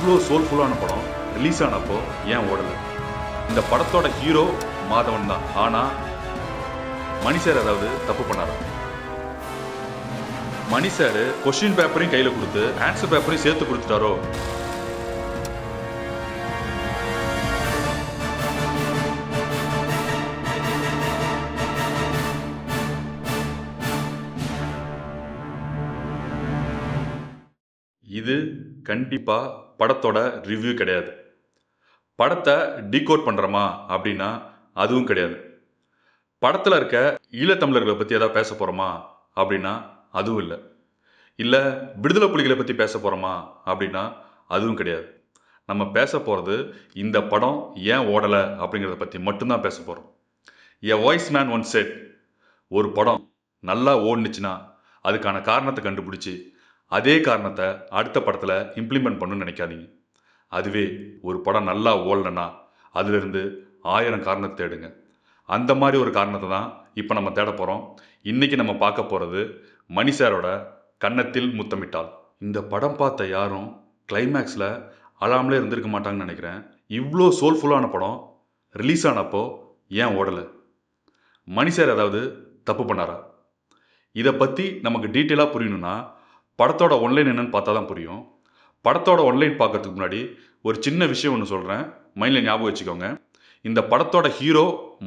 இவ்வளோ சோல்ஃபுல்லான படம் ரிலீஸ் ஆனப்போ ஏன் ஓடலை? இந்த படத்தோட ஹீரோ மாதவன் தான். ஆனால் மணி சார் ஏதாவது தப்பு பண்ணாரா? மணி சார் கொஸ்டின் பேப்பரையும் கையில் கொடுத்து ஆன்சர் பேப்பரையும் சேர்த்து கொடுத்துட்டாரோ? இது கண்டிப்பா படத்தோட ரிவ்யூ கிடையாது. படத்தை டீகோட் பண்றோமா அப்படின்னா அதுவும் கிடையாது. படத்துல இருக்க ஈழத்தமிழர்களை பத்தி ஏதாவது பேச போறோமா அப்படின்னா அதுவும் இல்லை. இல்ல விடுதலை புலிகளை பத்தி பேச போறோமா அப்படின்னா அதுவும் கிடையாது. நம்ம பேச போறது இந்த படம் ஏன் ஓடலை அப்படிங்கிறத பத்தி மட்டும்தான் பேச போறோம். எ வாய்ஸ் மேன் ஒன் செட், ஒரு படம் நல்லா ஓடுனுச்சுன்னா அதுக்கான காரணத்தை கண்டுபிடிச்சி அதே காரணத்தை அடுத்த படத்தில் இம்ப்ளிமெண்ட் பண்ணணும்னு நினைக்காதீங்க. அதுவே ஒரு படம் நல்லா ஓடலைன்னா அதுலேருந்து 1000 காரணத்தை தேடுங்க. அந்த மாதிரி ஒரு காரணத்தை தான் இப்போ நம்ம தேட போகிறோம். இன்றைக்கி நம்ம பார்க்க போகிறது மணி சாரோட கன்னத்தில் முத்தமிட்டால். இந்த படம் பார்த்த யாரும் கிளைமேக்ஸில் அழாமலே இருந்திருக்க மாட்டாங்கன்னு நினைக்கிறேன். இவ்வளோ சோல்ஃபுல்லான படம் ரிலீஸ் ஆனப்போ ஏன் ஓடலை? மணி சார் ஏதாவது தப்பு பண்ணாரா? இதை பற்றி நமக்கு டீட்டெயிலாக புரியணும்னா படத்தோட ஒன்லைன் என்னன்னு பார்த்தா தான் புரியும். படத்தோட ஒன்லைன் பார்க்கறதுக்கு முன்னாடி ஒரு சின்ன விஷயம் ஒன்று சொல்கிறேன், மைண்டில் ஞாபகம் வச்சுக்கோங்க. இந்த படத்தோட ஹீரோ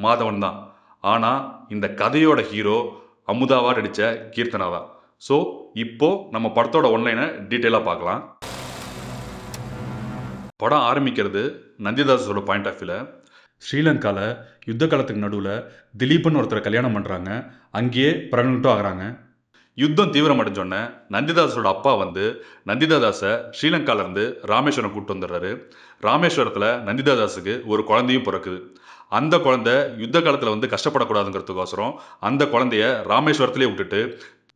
மாதவன் தான். ஆனால் இந்த கதையோட ஹீரோ அமுதாவா நடித்த கீர்த்தனா தான். ஸோ இப்போது நம்ம படத்தோட ஒன்லைனை டீட்டெயிலாக பார்க்கலாம். படம் ஆரம்பிக்கிறது நந்திதாஸோட பாயிண்ட் ஆஃப் வியூவில். ஸ்ரீலங்காவில் யுத்த காலத்துக்கு நடுவில் திலீப்னு ஒருத்தரை கல்யாணம் பண்ணுறாங்க. அங்கேயே ப்ரெக்னெண்ட்டும் ஆகிறாங்க. யுத்தம் தீவிரமடைஞ்சோடனே நந்திதாஸோட அப்பா வந்து நந்திதாஸை ஸ்ரீலங்காவிலேருந்து ராமேஸ்வரம் கூப்பிட்டு வந்துடுறாரு. ராமேஸ்வரத்தில் நந்திதாஸுக்கு ஒரு குழந்தையும் பிறக்குது. அந்த குழந்தை யுத்த காலத்தில் வந்து கஷ்டப்படக்கூடாதுங்கிறதுக்கோசரம் அந்த குழந்தைய ராமேஸ்வரத்திலே விட்டுட்டு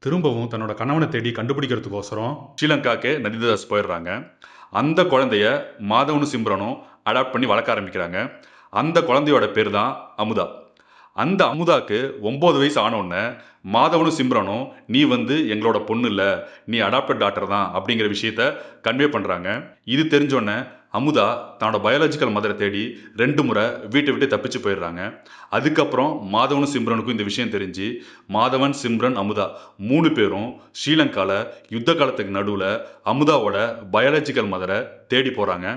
திரும்பவும் தன்னோட கணவனை தேடி கண்டுபிடிக்கிறதுக்கோசரம் ஸ்ரீலங்காக்கே நந்திதாஸ் போயிடுறாங்க. அந்த குழந்தைய மாதவனும் சிம்ரனும் அடாப்ட் பண்ணி வளர்க்க ஆரம்பிக்கிறாங்க. அந்த குழந்தையோட பேர் தான் அமுதா. அந்த அமுதாக்கு 9 வயசு ஆனோடனே மாதவனும் சிம்ரனும் நீ வந்து எங்களோட பொண்ணு இல்லை, நீ அடாப்டட் டாக்டர் தான் அப்படிங்கிற விஷயத்த கன்வே பண்ணுறாங்க. இது தெரிஞ்சோடனே அமுதா தன்னோட பயாலஜிக்கல் மதரை தேடி 2 முறை வீட்டை விட்டு தப்பிச்சு போயிடுறாங்க. அதுக்கப்புறம் மாதவனும் சிம்ரனுக்கும் இந்த விஷயம் தெரிஞ்சு மாதவன், சிம்ரன், அமுதா 3 பேரும் ஸ்ரீலங்காவில் யுத்த காலத்துக்கு நடுவில் அமுதாவோட பயாலஜிக்கல் மதரை தேடி போகிறாங்க.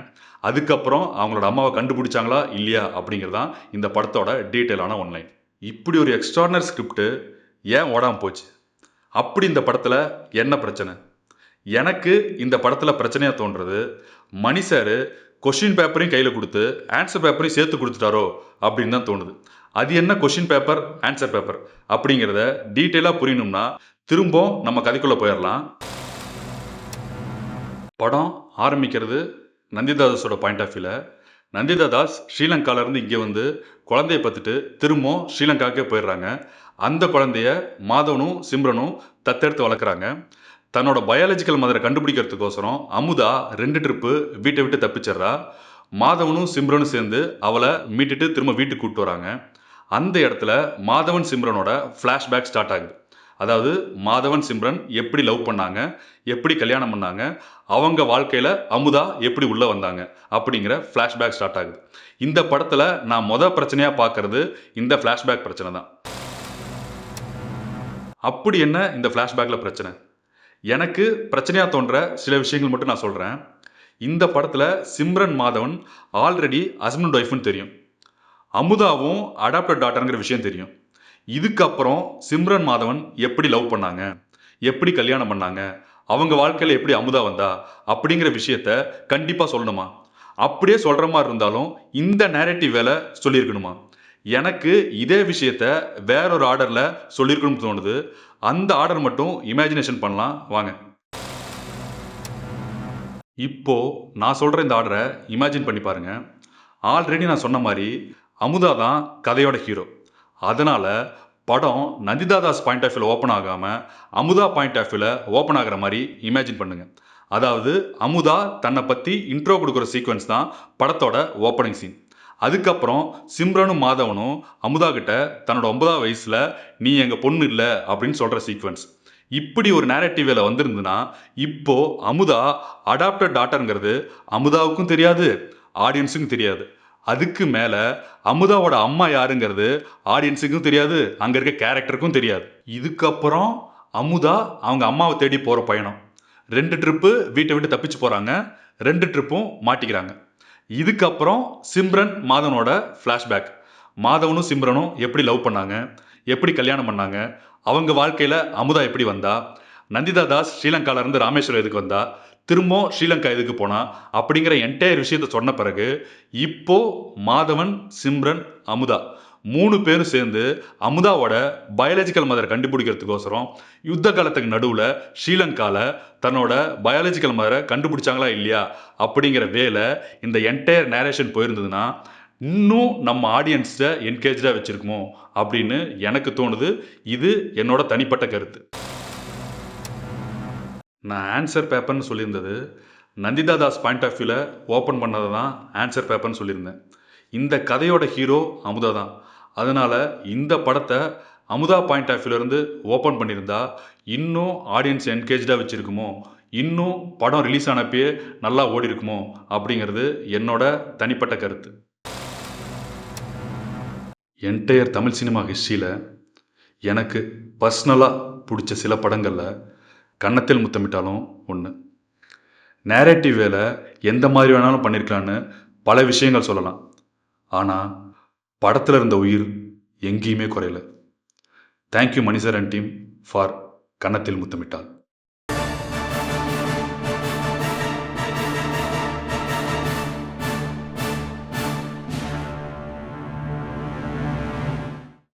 அதுக்கப்புறம் அவங்களோட அம்மாவை கண்டுபிடிச்சாங்களா இல்லையா அப்படிங்கிறதான் இந்த படத்தோட டீட்டெயிலான ஒன்லைன். இப்படி ஒரு எக்ஸ்ட்ராடனரி ஸ்கிரிப்ட் ஏன் ஓடாமல் போச்சு? அப்படி இந்த படத்தில் என்ன பிரச்சனை? எனக்கு இந்த படத்தில் பிரச்சனையாக தோன்றது, மணி சார் கொஷின் பேப்பரையும் கையில் கொடுத்து ஆன்சர் பேப்பரையும் சேர்த்து கொடுத்துட்டாரோ அப்படின்னு தான் தோணுது. அது என்ன கொஷின் பேப்பர், ஆன்சர் பேப்பர் அப்படிங்கிறத டீட்டெயிலாக புரியணும்னா திரும்ப நம்ம கதைக்குள்ளே போயிடலாம். படம் ஆரம்பிக்கிறது நந்திதாஸோட பாயிண்ட் ஆஃப் வியூவில். நந்திதாஸ் ஸ்ரீலங்காவிலேருந்து இங்கே வந்து குழந்தைய பார்த்துட்டு திரும்ப ஸ்ரீலங்காவுக்கே போயிடுறாங்க. அந்த குழந்தைய மாதவனும் சிம்ரனும் தத்தெடுத்து வளர்க்குறாங்க. தன்னோட பயாலஜிக்கல் மதரை கண்டுபிடிக்கிறதுக்கோசரம் அமுதா 2 ட்ரிப்பு வீட்டை விட்டு தப்பிச்சிட்றா. மாதவனும் சிம்ரனும் சேர்ந்து அவளை மீட்டுட்டு திரும்ப வீட்டுக்கு கூப்பிட்டு வராங்க. அந்த இடத்துல மாதவன் சிம்ரனோட ஃப்ளாஷ்பேக் ஸ்டார்ட் ஆகுது. அதாவது மாதவன் சிம்ரன் எப்படி லவ் பண்ணாங்க, எப்படி கல்யாணம் பண்ணாங்க, அவங்க வாழ்க்கையில் அமுதா எப்படி உள்ளே வந்தாங்க அப்படிங்கிற ஃப்ளாஷ்பேக் ஸ்டார்ட் ஆகுது. இந்த படத்தில் நான் பிரச்சனையாக பார்க்கறது இந்த ஃப்ளாஷ்பேக் பிரச்சனை தான். அப்படி என்ன இந்த ஃப்ளாஷ்பேக்கில் பிரச்சனை? எனக்கு பிரச்சனையாக தோன்ற சில விஷயங்கள் மட்டும் நான் சொல்கிறேன். இந்த படத்தில் சிம்ரன் மாதவன் ஆல்ரெடி ஹஸ்பண்ட் ஒய்ஃப்னு தெரியும். அமுதாவும் அடாப்டட் டாட்டருங்கிற விஷயம் தெரியும். இதுக்கப்புறம் சிம்ரன் மாதவன் எப்படி லவ் பண்ணாங்க, எப்படி கல்யாணம் பண்ணாங்க, அவங்க வாழ்க்கையில் எப்படி அமுதா வந்தா அப்படிங்கிற விஷயத்த கண்டிப்பாக சொல்லணுமா? அப்படியே சொல்கிற மாதிரி இருந்தாலும் இந்த நேரேட்டிவ் வேலை சொல்லியிருக்கணுமா? எனக்கு இதே விஷயத்த வேறொரு ஆர்டரில் சொல்லியிருக்கணும்னு தோணுது. அந்த ஆர்டர் மட்டும் இமேஜினேஷன் பண்ணலாம் வாங்க. இப்போது நான் சொல்கிற இந்த ஆர்டரை இமேஜின் பண்ணி பாருங்கள். ஆல்ரெடி நான் சொன்ன மாதிரி அமுதா தான் கதையோட ஹீரோ. அதனால் படம் நந்திதாஸ் பாயிண்ட் ஆஃப் வியூவில் ஓப்பன் ஆகாமல் அமுதா பாயிண்ட் ஆஃப் வியூவில் ஓப்பன் ஆகிற மாதிரி இமேஜின் பண்ணுங்கள். அதாவது அமுதா தன்னை பற்றி இன்ட்ரோ கொடுக்குற சீக்வன்ஸ் தான் படத்தோட ஓப்பனிங் சீன். அதுக்கப்புறம் சிம்ரனும் மாதவனும் அமுதா கிட்ட தன்னோட 9ஆவது வயசில் நீ எங்கள் பொண்ணு இல்லை அப்படின்னு சொல்கிற சீக்வன்ஸ். இப்படி ஒரு நேரட்டிவ்ல வந்திருந்துன்னா இப்போ அமுதா அடாப்டட் டாட்டருங்கிறது அமுதாவுக்கும் தெரியாது, ஆடியன்ஸுக்கும் தெரியாது. அதுக்கு மேல அமுதாவோட அம்மா யாருங்கிறது ஆடியன்ஸுக்கும் தெரியாது, அங்க இருக்க கேரக்டருக்கும் தெரியாது. இதுக்கப்புறம் அமுதா அவங்க அம்மாவை தேடி போற பயணம். 2 ட்ரிப்பு வீட்டை விட்டு தப்பிச்சு போறாங்க, 2 ட்ரிப்பும் மாட்டிக்கிறாங்க. இதுக்கப்புறம் சிம்ரன் மாதவனோட ஃப்ளாஷ்பேக். மாதவனும் சிம்ரனும் எப்படி லவ் பண்ணாங்க, எப்படி கல்யாணம் பண்ணாங்க, அவங்க வாழ்க்கையில அமுதா எப்படி வந்தா, நந்திதா தாஸ் ஸ்ரீலங்கால இருந்து ராமேஸ்வரம் எதுக்கு வந்தா, திரும்ப ஸ்ரீலங்கா எதுக்கு போனா, அப்படிங்கிற என்டையர் விஷயத்த சொன்ன பிறகு இப்போ மாதவன், சிம்ரன், அமுதா 3 பேரும் சேர்ந்து அமுதாவோட பயாலஜிக்கல் மதரை கண்டுபிடிக்கிறதுக்கோசரம் யுத்த காலத்துக்கு நடுவில் ஸ்ரீலங்கால தன்னோட பயாலஜிக்கல் மதரை கண்டுபிடிச்சாங்களா இல்லையா அப்படிங்கிற வேலை இந்த என்டையர் நேரேஷன் போயிருந்ததுன்னா இன்னும் நம்ம ஆடியன்ஸை என்கேஜாக வச்சிருக்குமோ அப்படின்னு எனக்கு தோணுது. இது என்னோட தனிப்பட்ட கருத்து. நான் ஆன்சர் பேப்பர்னு சொல்லியிருந்தது நந்திதா தாஸ் பாயிண்ட் ஆஃப் வியூவில் ஓப்பன் பண்ணதை தான் ஆன்சர் பேப்பர்னு சொல்லியிருந்தேன். இந்த கதையோட ஹீரோ அமுதா தான். அதனால் இந்த படத்தை அமுதா பாயிண்ட் ஆஃப் வியூலேருந்து ஓப்பன் பண்ணியிருந்தா இன்னும் ஆடியன்ஸ் என்கேஜாக வச்சுருக்குமோ, இன்னும் படம் ரிலீஸ் ஆனப்பயே நல்லா ஓடி இருக்குமோ அப்படிங்கிறது என்னோட தனிப்பட்ட கருத்து. என்டையர் தமிழ் சினிமா ஹிஸ்ட்ரியில் எனக்கு பர்சனலாக பிடிச்ச சில படங்களில் கன்னத்தில் முத்தமிட்டாலும் ஒன்று. நேரேட்டிவ் வேலை எந்த மாதிரி வேணாலும் பண்ணியிருக்கலான்னு பல விஷயங்கள் சொல்லலாம். ஆனால் படத்தில் இருந்த உயிர் எங்கேயுமே குறையல. Thank you Mani sir and team for Kannathil Muthamittal.